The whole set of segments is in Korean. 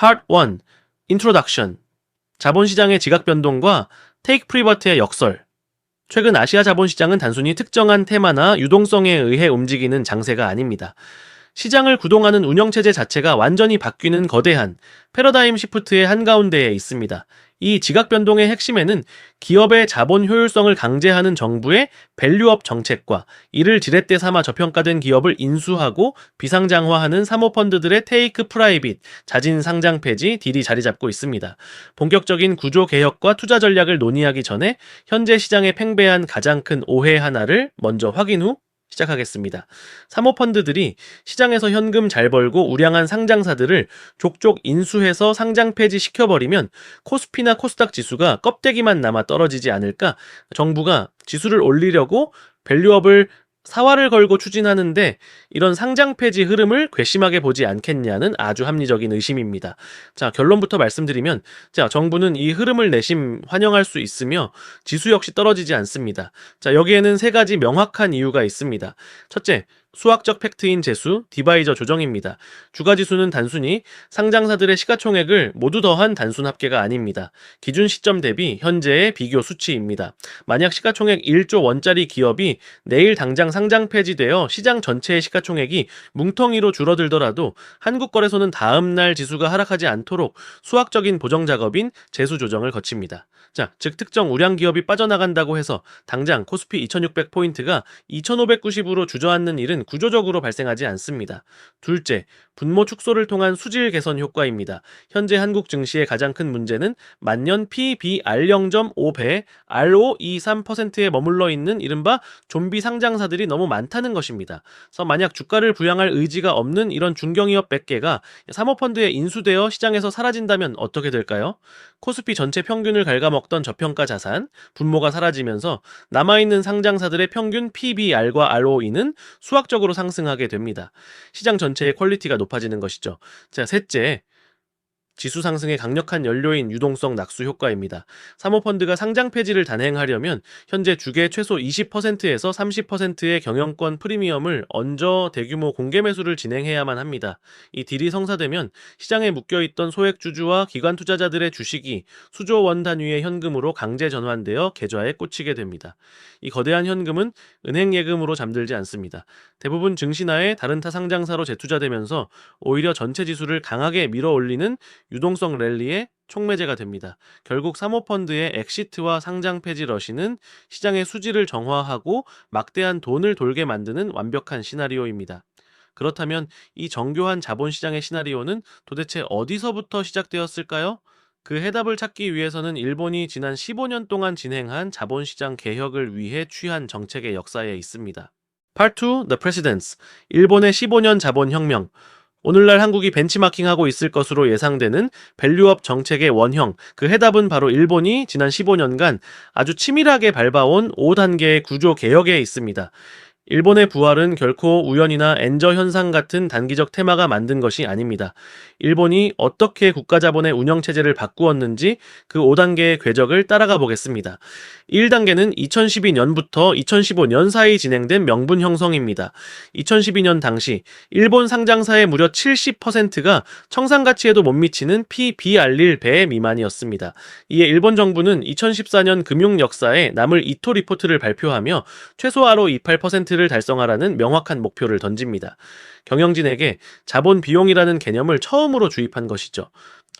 Part 1. Introduction. 자본시장의 지각 변동과 테이크 프리버트의 역설. 최근 아시아 자본시장은 단순히 특정한 테마나 유동성에 의해 움직이는 장세가 아닙니다. 시장을 구동하는 운영체제 자체가 완전히 바뀌는 거대한 패러다임 시프트의 한가운데에 있습니다. 이 지각 변동의 핵심에는 기업의 자본 효율성을 강제하는 정부의 밸류업 정책과 이를 지렛대 삼아 저평가된 기업을 인수하고 비상장화하는 사모펀드들의 테이크 프라이빗, 자진 상장 폐지 딜이 자리 잡고 있습니다. 본격적인 구조 개혁과 투자 전략을 논의하기 전에 현재 시장에 팽배한 가장 큰 오해 하나를 먼저 확인 후 시작하겠습니다. 사모펀드들이 시장에서 현금 잘 벌고 우량한 상장사들을 족족 인수해서 상장 폐지시켜버리면 코스피나 코스닥 지수가 껍데기만 남아 떨어지지 않을까? 정부가 지수를 올리려고 밸류업을 사활을 걸고 추진하는데 이런 상장 폐지 흐름을 괘씸하게 보지 않겠냐는 아주 합리적인 의심입니다. 자, 결론부터 말씀드리면 정부는 이 흐름을 내심 환영할 수 있으며 지수 역시 떨어지지 않습니다. 자, 여기에는 세 가지 명확한 이유가 있습니다. 첫째, 수학적 팩트인 재수, 디바이저 조정입니다. 주가지수는 단순히 상장사들의 시가총액을 모두 더한 단순 합계가 아닙니다. 기준 시점 대비 현재의 비교 수치입니다. 만약 시가총액 1조 원짜리 기업이 내일 당장 상장 폐지되어 시장 전체의 시가총액이 뭉텅이로 줄어들더라도 한국거래소는 다음날 지수가 하락하지 않도록 수학적인 보정 작업인 재수 조정을 거칩니다. 자, 즉 특정 우량 기업이 빠져나간다고 해서 당장 코스피 2600포인트가 2590으로 주저앉는 일은 구조적으로 발생하지 않습니다. 둘째, 분모 축소를 통한 수질 개선 효과입니다. 현재 한국 증시의 가장 큰 문제는 만년 PBR 0.5배, RO 23%에 머물러 있는 이른바 좀비 상장사들이 너무 많다는 것입니다. 그래서 만약 주가를 부양할 의지가 없는 이런 중견기업 100개가 사모펀드에 인수되어 시장에서 사라진다면 어떻게 될까요? 코스피 전체 평균을 갉아먹던 저평가 자산, 분모가 사라지면서 남아있는 상장사들의 평균 PBR과 ROE는 수학적으로 상승하게 됩니다. 시장 전체의 퀄리티가 높아지는 것이죠. 자, 셋째, 지수 상승의 강력한 연료인 유동성 낙수 효과입니다. 사모펀드가 상장 폐지를 단행하려면 현재 주계 최소 20%에서 30%의 경영권 프리미엄을 얹어 대규모 공개 매수를 진행해야만 합니다. 이 딜이 성사되면 시장에 묶여있던 소액주주와 기관 투자자들의 주식이 수조 원 단위의 현금으로 강제 전환되어 계좌에 꽂히게 됩니다. 이 거대한 현금은 은행 예금으로 잠들지 않습니다. 대부분 증시나의 다른 타 상장사로 재투자되면서 오히려 전체 지수를 강하게 밀어올리는 유동성 랠리의 촉매제가 됩니다. 결국 사모펀드의 엑시트와 상장 폐지 러시는 시장의 수지를 정화하고 막대한 돈을 돌게 만드는 완벽한 시나리오입니다. 그렇다면 이 정교한 자본시장의 시나리오는 도대체 어디서부터 시작되었을까요? 그 해답을 찾기 위해서는 일본이 지난 15년 동안 진행한 자본시장 개혁을 위해 취한 정책의 역사에 있습니다. Part 2. The Precedents. 일본의 15년 자본혁명. 오늘날 한국이 벤치마킹하고 있을 것으로 예상되는 밸류업 정책의 원형, 그 해답은 바로 일본이 지난 15년간 아주 치밀하게 밟아온 5단계의 구조 개혁에 있습니다. 일본의 부활은 결코 우연이나 엔저 현상 같은 단기적 테마가 만든 것이 아닙니다. 일본이 어떻게 국가자본의 운영체제를 바꾸었는지 그 5단계의 궤적을 따라가 보겠습니다. 1단계는 2012년부터 2015년 사이 진행된 명분 형성입니다. 2012년 당시 일본 상장사의 무려 70%가 청산가치에도 못 미치는 PBR1배 미만이었습니다. 이에 일본 정부는 2014년 금융 역사에 남을 이토 리포트를 발표하며 최소 ROE 28%를 달성하라는 명확한 목표를 던집니다. 경영진에게 자본 비용이라는 개념을 처음으로 주입한 것이죠.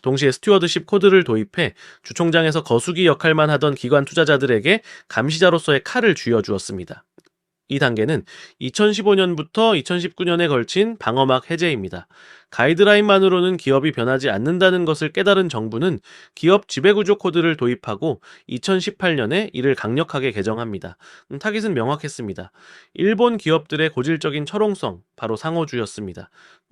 동시에 스튜어드십 코드를 도입해 주총장에서 거수기 역할만 하던 기관 투자자들에게 감시자로서의 칼을 쥐어주었습니다. 이 단계는 2015년부터 2019년에 걸친 방어막 해제입니다. 가이드라인만으로는 기업이 변하지 않는다는 것을 깨달은 정부는 기업 지배구조 코드를 도입하고 2018년에 이를 강력하게 개정합니다. 타깃은 명확했습니다. 일본 기업들의 고질적인 철옹성, 바로 상호주였습니다.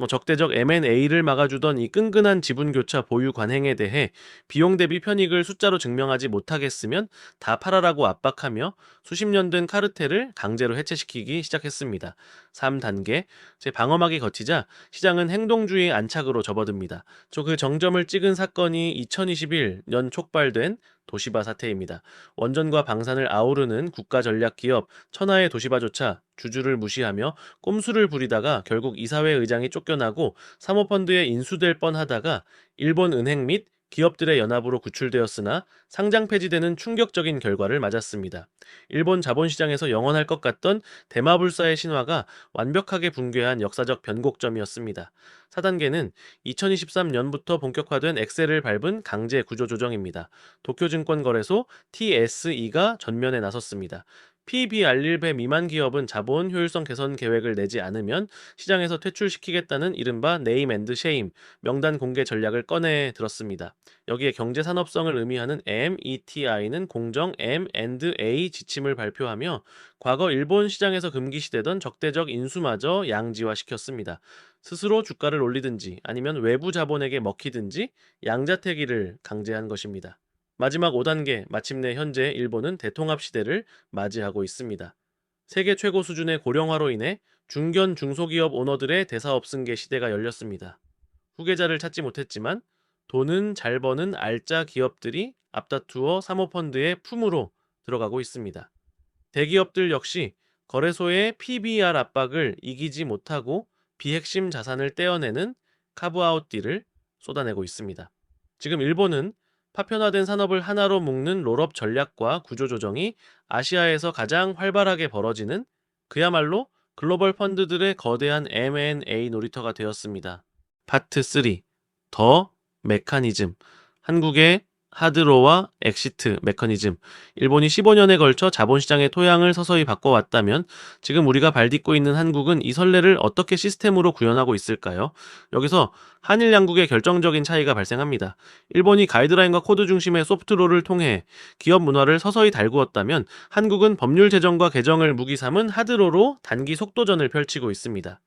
적대적 M&A를 막아주던 이 끈끈한 지분교차 보유 관행에 대해 비용 대비 편익을 숫자로 증명하지 못하겠으면 다 팔아라고 압박하며 수십 년 된 카르텔을 강제로 해체시키기 시작했습니다. 3단계, 제 방어막이 걷히자 시장은 행동주의 안착으로 접어듭니다. 그 정점을 찍은 사건이 2021년 촉발된 도시바 사태입니다. 원전과 방산을 아우르는 국가 전략 기업 천하의 도시바조차 주주를 무시하며 꼼수를 부리다가 결국 이사회 의장이 쫓겨나고 사모펀드에 인수될 뻔하다가 일본 은행 및 기업들의 연합으로 구출되었으나 상장 폐지되는 충격적인 결과를 맞았습니다. 일본 자본시장에서 영원할 것 같던 대마불사의 신화가 완벽하게 붕괴한 역사적 변곡점이었습니다. 4단계는 2023년부터 본격화된 엑셀을 밟은 강제 구조조정입니다. 도쿄증권거래소 TSE가 전면에 나섰습니다. PBR1배 미만 기업은 자본 효율성 개선 계획을 내지 않으면 시장에서 퇴출시키겠다는 이른바 네임 앤드 쉐임 명단 공개 전략을 꺼내 들었습니다. 여기에 경제 산업성을 의미하는 METI는 공정 M&A 지침을 발표하며 과거 일본 시장에서 금기시되던 적대적 인수마저 양지화시켰습니다. 스스로 주가를 올리든지 아니면 외부 자본에게 먹히든지 양자택일을 강제한 것입니다. 마지막 5단계, 마침내 현재 일본은 대통합 시대를 맞이하고 있습니다. 세계 최고 수준의 고령화로 인해 중견 중소기업 오너들의 대사업승계 시대가 열렸습니다. 후계자를 찾지 못했지만 돈은 잘 버는 알짜 기업들이 앞다투어 사모펀드의 품으로 들어가고 있습니다. 대기업들 역시 거래소의 PBR 압박을 이기지 못하고 비핵심 자산을 떼어내는 카브아웃 딜을 쏟아내고 있습니다. 지금 일본은 파편화된 산업을 하나로 묶는 롤업 전략과 구조조정이 아시아에서 가장 활발하게 벌어지는 그야말로 글로벌 펀드들의 거대한 M&A 놀이터가 되었습니다. 파트 3. 더 메커니즘. 한국의 하드로와 엑시트 메커니즘. 일본이 15년에 걸쳐 자본시장의 토양을 서서히 바꿔왔다면 지금 우리가 발딛고 있는 한국은 이 선례를 어떻게 시스템으로 구현하고 있을까요? 여기서 한일 양국의 결정적인 차이가 발생합니다. 일본이 가이드라인과 코드 중심의 소프트롤을 통해 기업 문화를 서서히 달구었다면 한국은 법률 제정과 개정을 무기 삼은 하드로로 단기 속도전을 펼치고 있습니다.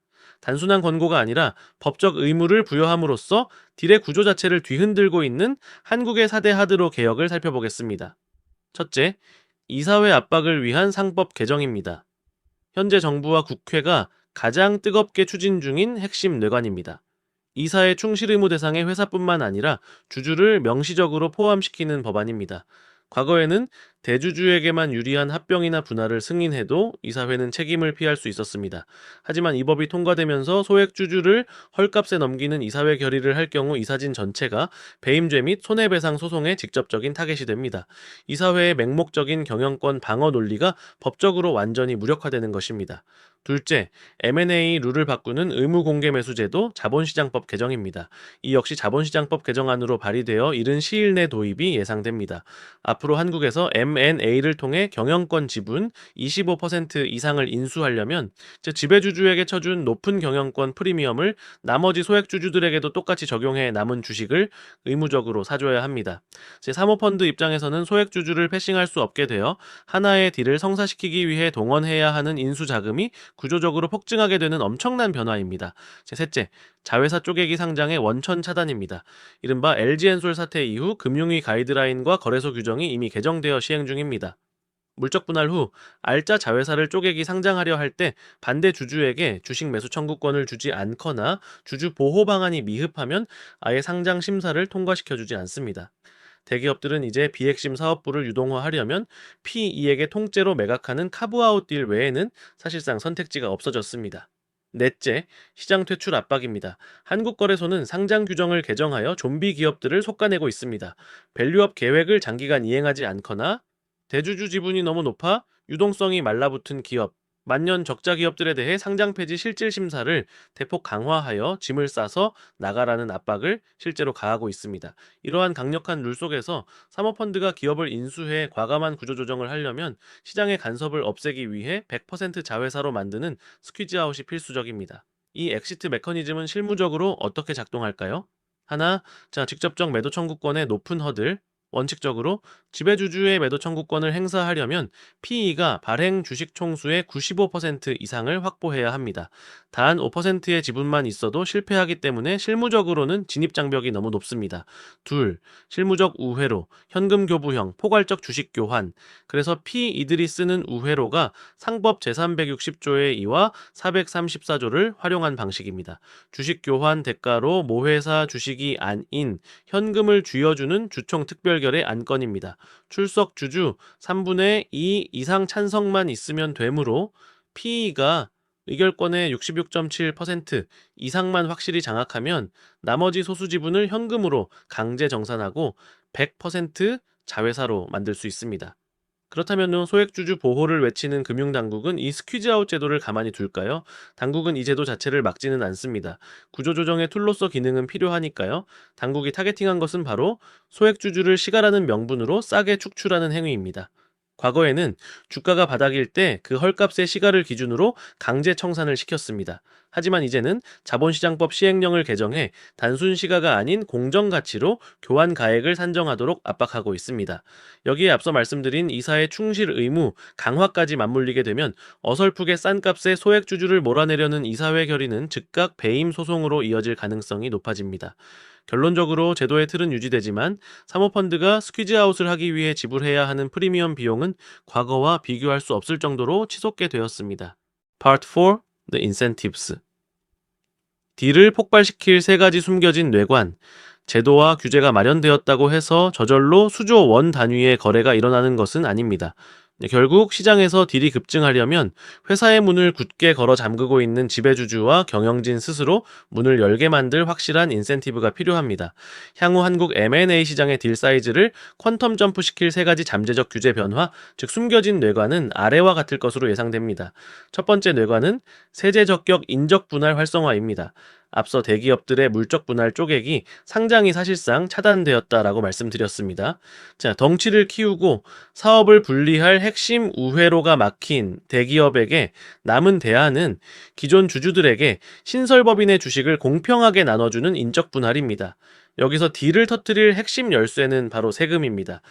단순한 권고가 아니라 법적 의무를 부여함으로써 딜의 구조 자체를 뒤흔들고 있는 한국의 4대 하드로 개혁을 살펴보겠습니다. 첫째, 이사회 압박을 위한 상법 개정입니다. 현재 정부와 국회가 가장 뜨겁게 추진 중인 핵심 뇌관입니다. 이사의 충실 의무 대상의 회사뿐만 아니라 주주를 명시적으로 포함시키는 법안입니다. 과거에는 대주주에게만 유리한 합병이나 분할을 승인해도 이사회는 책임을 피할 수 있었습니다. 하지만 이 법이 통과되면서 소액주주를 헐값에 넘기는 이사회 결의를 할 경우 이사진 전체가 배임죄 및 손해배상 소송의 직접적인 타겟이 됩니다. 이사회의 맹목적인 경영권 방어 논리가 법적으로 완전히 무력화되는 것입니다. 둘째, M&A 룰을 바꾸는 의무공개매수제도 자본시장법 개정입니다. 이 역시 자본시장법 개정안으로 발의되어 이른 시일 내 도입이 예상됩니다. 앞으로 한국에서 M&A를 통해 경영권 지분 25% 이상을 인수하려면 지배주주에게 쳐준 높은 경영권 프리미엄을 나머지 소액주주들에게도 똑같이 적용해 남은 주식을 의무적으로 사줘야 합니다. 사모펀드 입장에서는 소액주주를 패싱할 수 없게 되어 하나의 딜을 성사시키기 위해 동원해야 하는 인수자금이 구조적으로 폭증하게 되는 엄청난 변화입니다. 셋째, 자회사 쪼개기 상장의 원천 차단입니다. 이른바 LG엔솔 사태 이후 금융위 가이드라인과 거래소 규정이 이미 개정되어 시행 중입니다. 물적 분할 후 알짜 자회사를 쪼개기 상장하려 할 때 반대 주주에게 주식 매수 청구권을 주지 않거나 주주 보호 방안이 미흡하면 아예 상장 심사를 통과시켜주지 않습니다. 대기업들은 이제 비핵심 사업부를 유동화하려면 PE에게 통째로 매각하는 카브아웃 딜 외에는 사실상 선택지가 없어졌습니다. 넷째, 시장 퇴출 압박입니다. 한국거래소는 상장 규정을 개정하여 좀비 기업들을 솎아내고 있습니다. 밸류업 계획을 장기간 이행하지 않거나 대주주 지분이 너무 높아 유동성이 말라붙은 기업, 만년 적자 기업들에 대해 상장 폐지 실질 심사를 대폭 강화하여 짐을 싸서 나가라는 압박을 실제로 가하고 있습니다. 이러한 강력한 룰 속에서 사모펀드가 기업을 인수해 과감한 구조조정을 하려면 시장의 간섭을 없애기 위해 100% 자회사로 만드는 스퀴즈아웃이 필수적입니다. 이 엑시트 메커니즘은 실무적으로 어떻게 작동할까요? 하나, 직접적 매도 청구권의 높은 허들, 원칙적으로 지배주주의 매도 청구권을 행사하려면 PE가 발행 주식 총수의 95% 이상을 확보해야 합니다. 단 5%의 지분만 있어도 실패하기 때문에 실무적으로는 진입장벽이 너무 높습니다. 둘, 실무적 우회로, 현금 교부형, 포괄적 주식 교환. 그래서 PE들이 쓰는 우회로가 상법 제360조의 2와 434조를 활용한 방식입니다. 주식 교환 대가로 모회사 주식이 아닌 현금을 쥐어주는 주총 특별결의 안건입니다. 출석 주주 3분의 2 이상 찬성만 있으면 되므로 PE가 의결권의 66.7% 이상만 확실히 장악하면 나머지 소수 지분을 현금으로 강제 정산하고 100% 자회사로 만들 수 있습니다. 그렇다면 소액주주 보호를 외치는 금융당국은 이 스퀴즈아웃 제도를 가만히 둘까요? 당국은 이 제도 자체를 막지는 않습니다. 구조조정의 툴로서 기능은 필요하니까요. 당국이 타겟팅한 것은 바로 소액주주를 시가라는 명분으로 싸게 축출하는 행위입니다. 과거에는 주가가 바닥일 때 그 헐값의 시가를 기준으로 강제 청산을 시켰습니다. 하지만 이제는 자본시장법 시행령을 개정해 단순 시가가 아닌 공정가치로 교환 가액을 산정하도록 압박하고 있습니다. 여기에 앞서 말씀드린 이사의 충실 의무 강화까지 맞물리게 되면 어설프게 싼 값에 소액주주를 몰아내려는 이사회 결의는 즉각 배임 소송으로 이어질 가능성이 높아집니다. 결론적으로 제도의 틀은 유지되지만 사모펀드가 스퀴즈아웃을 하기 위해 지불해야 하는 프리미엄 비용은 과거와 비교할 수 없을 정도로 치솟게 되었습니다. Part 4. The Incentives. 딜을 폭발시킬 세 가지 숨겨진 뇌관. 제도와 규제가 마련되었다고 해서 저절로 수조 원 단위의 거래가 일어나는 것은 아닙니다. 결국 시장에서 딜이 급증하려면 회사의 문을 굳게 걸어 잠그고 있는 지배주주와 경영진 스스로 문을 열게 만들 확실한 인센티브가 필요합니다. 향후 한국 M&A 시장의 딜 사이즈를 퀀텀 점프시킬 세 가지 잠재적 규제 변화, 즉 숨겨진 뇌관은 아래와 같을 것으로 예상됩니다. 첫 번째 뇌관은 세제 적격 인적 분할 활성화입니다. 앞서 대기업들의 물적 분할 쪼개기, 상장이 사실상 차단되었다라고 말씀드렸습니다. 자, 덩치를 키우고 사업을 분리할 핵심 우회로가 막힌 대기업에게 남은 대안은 기존 주주들에게 신설법인의 주식을 공평하게 나눠주는 인적 분할입니다. 여기서 딜을 터뜨릴 핵심 열쇠는 바로 세금입니다.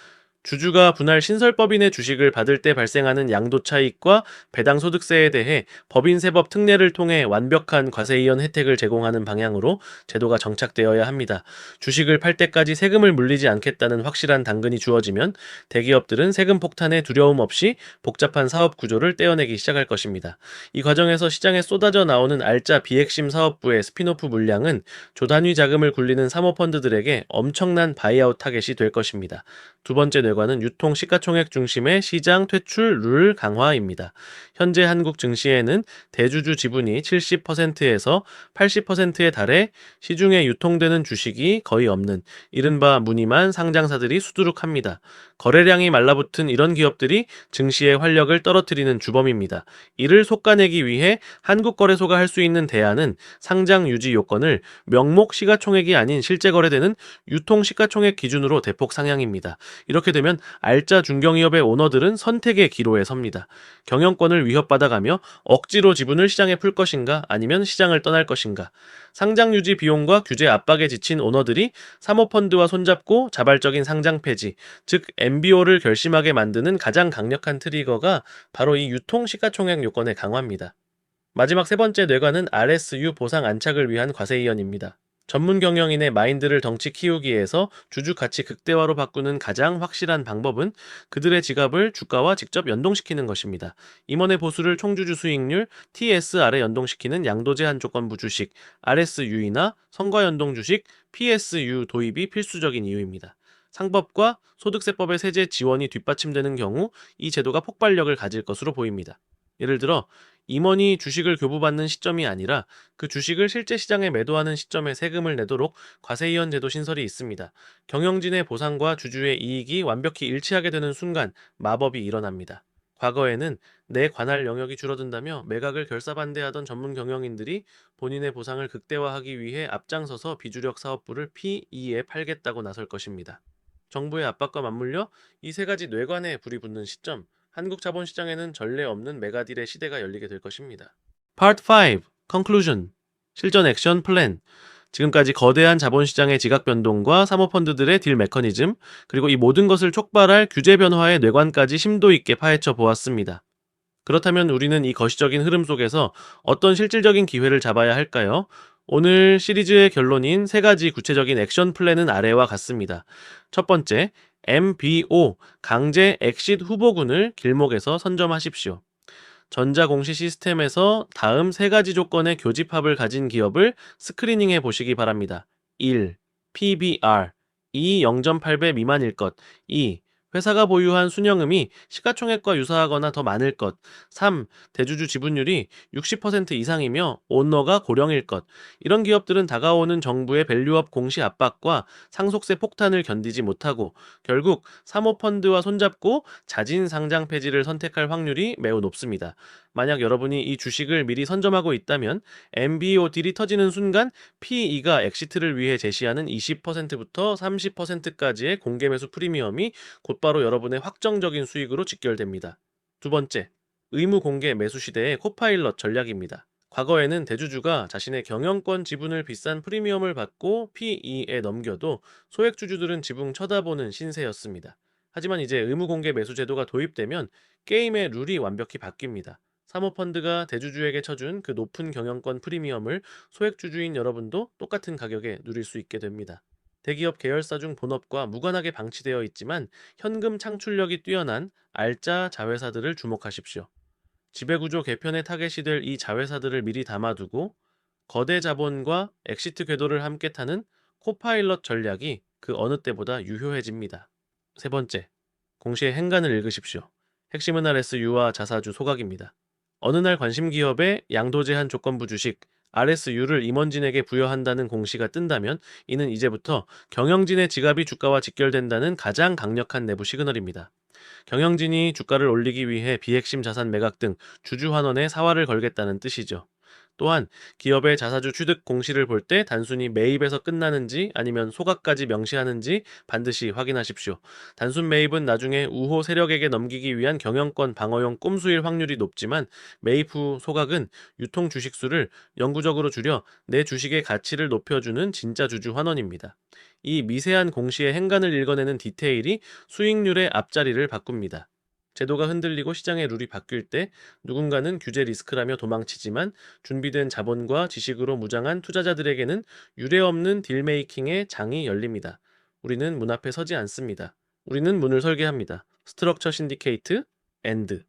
주주가 분할 신설법인의 주식을 받을 때 발생하는 양도 차익과 배당 소득세에 대해 법인세법 특례를 통해 완벽한 과세이연 혜택을 제공하는 방향으로 제도가 정착되어야 합니다. 주식을 팔 때까지 세금을 물리지 않겠다는 확실한 당근이 주어지면 대기업들은 세금 폭탄에 두려움 없이 복잡한 사업 구조를 떼어내기 시작할 것입니다. 이 과정에서 시장에 쏟아져 나오는 알짜 비핵심 사업부의 스피노프 물량은 조단위 자금을 굴리는 사모펀드들에게 엄청난 바이아웃 타겟이 될 것입니다. 두 번째 뇌관은 유통 시가총액 중심의 시장 퇴출 룰 강화입니다. 현재 한국 증시에는 대주주 지분이 70%에서 80%에 달해 시중에 유통되는 주식이 거의 없는 이른바 무늬만 상장사들이 수두룩합니다. 거래량이 말라붙은 이런 기업들이 증시의 활력을 떨어뜨리는 주범입니다. 이를 솎아내기 위해 한국거래소가 할 수 있는 대안은 상장 유지 요건을 명목 시가총액이 아닌 실제 거래되는 유통 시가총액 기준으로 대폭 상향입니다. 이렇게 되면 알짜 중견기업의 오너들은 선택의 기로에 섭니다. 경영권을 위협받아가며 억지로 지분을 시장에 풀 것인가 아니면 시장을 떠날 것인가. 상장 유지 비용과 규제 압박에 지친 오너들이 사모펀드와 손잡고 자발적인 상장 폐지, 즉 MBO를 결심하게 만드는 가장 강력한 트리거가 바로 이 유통 시가총액 요건의 강화입니다. 마지막 세 번째 뇌관은 RSU 보상 안착을 위한 과세이연입니다. 전문 경영인의 마인드를 덩치 키우기에서 주주 가치 극대화로 바꾸는 가장 확실한 방법은 그들의 지갑을 주가와 직접 연동시키는 것입니다. 임원의 보수를 총주주 수익률 TSR에 연동시키는 양도제한 조건부 주식 RSU이나 선거 연동 주식 PSU 도입이 필수적인 이유입니다. 상법과 소득세법의 세제 지원이 뒷받침되는 경우 이 제도가 폭발력을 가질 것으로 보입니다. 예를 들어 임원이 주식을 교부받는 시점이 아니라 그 주식을 실제 시장에 매도하는 시점에 세금을 내도록 과세이연 제도 신설이 있습니다. 경영진의 보상과 주주의 이익이 완벽히 일치하게 되는 순간 마법이 일어납니다. 과거에는 내 관할 영역이 줄어든다며 매각을 결사반대하던 전문 경영인들이 본인의 보상을 극대화하기 위해 앞장서서 비주력 사업부를 PE에 팔겠다고 나설 것입니다. 정부의 압박과 맞물려 이 세 가지 뇌관에 불이 붙는 시점, 한국 자본시장에는 전례 없는 메가딜의 시대가 열리게 될 것입니다. Part 5. Conclusion. 실전 액션 플랜. 지금까지 거대한 자본시장의 지각 변동과 사모펀드들의 딜 메커니즘, 그리고 이 모든 것을 촉발할 규제 변화의 뇌관까지 심도 있게 파헤쳐 보았습니다. 그렇다면 우리는 이 거시적인 흐름 속에서 어떤 실질적인 기회를 잡아야 할까요? 오늘 시리즈의 결론인 세 가지 구체적인 액션 플랜은 아래와 같습니다. 첫 번째, MBO, 강제 엑싯 후보군을 길목에서 선점하십시오. 전자공시 시스템에서 다음 세 가지 조건의 교집합을 가진 기업을 스크리닝해 보시기 바랍니다. 1. PBR 2. 0.8배 미만일 것. 2. 회사가 보유한 순영음이 시가총액과 유사하거나 더 많을 것. 3. 대주주 지분율이 60% 이상이며 오너가 고령일 것. 이런 기업들은 다가오는 정부의 밸류업 공시 압박과 상속세 폭탄을 견디지 못하고 결국 사모펀드와 손잡고 자진 상장 폐지를 선택할 확률이 매우 높습니다. 만약 여러분이 이 주식을 미리 선점하고 있다면 MBO 딜이 터지는 순간 PE가 엑시트를 위해 제시하는 20%부터 30%까지의 공개 매수 프리미엄이 곧바로 여러분의 확정적인 수익으로 직결됩니다. 두 번째, 의무 공개 매수 시대의 코파일럿 전략입니다. 과거에는 대주주가 자신의 경영권 지분을 비싼 프리미엄을 받고 PE에 넘겨도 소액주주들은 지붕 쳐다보는 신세였습니다. 하지만 이제 의무 공개 매수 제도가 도입되면 게임의 룰이 완벽히 바뀝니다. 사모펀드가 대주주에게 쳐준 그 높은 경영권 프리미엄을 소액주주인 여러분도 똑같은 가격에 누릴 수 있게 됩니다. 대기업 계열사 중 본업과 무관하게 방치되어 있지만 현금 창출력이 뛰어난 알짜 자회사들을 주목하십시오. 지배구조 개편의 타겟이 될 이 자회사들을 미리 담아두고 거대 자본과 엑시트 궤도를 함께 타는 코파일럿 전략이 그 어느 때보다 유효해집니다. 세 번째, 공시의 행간을 읽으십시오. 핵심은 RSU와 자사주 소각입니다. 어느 날 관심 기업의 양도 제한 조건부 주식 RSU를 임원진에게 부여한다는 공시가 뜬다면 이는 이제부터 경영진의 지갑이 주가와 직결된다는 가장 강력한 내부 시그널입니다. 경영진이 주가를 올리기 위해 비핵심 자산 매각 등 주주 환원에 사활을 걸겠다는 뜻이죠. 또한 기업의 자사주 취득 공시를 볼 때 단순히 매입에서 끝나는지 아니면 소각까지 명시하는지 반드시 확인하십시오. 단순 매입은 나중에 우호 세력에게 넘기기 위한 경영권 방어용 꼼수일 확률이 높지만 매입 후 소각은 유통 주식 수를 영구적으로 줄여 내 주식의 가치를 높여주는 진짜 주주 환원입니다. 이 미세한 공시의 행간을 읽어내는 디테일이 수익률의 앞자리를 바꿉니다. 제도가 흔들리고 시장의 룰이 바뀔 때 누군가는 규제 리스크라며 도망치지만 준비된 자본과 지식으로 무장한 투자자들에게는 유례없는 딜메이킹의 장이 열립니다. 우리는 문 앞에 서지 않습니다. 우리는 문을 설계합니다. 스트럭처 신디케이트 엔드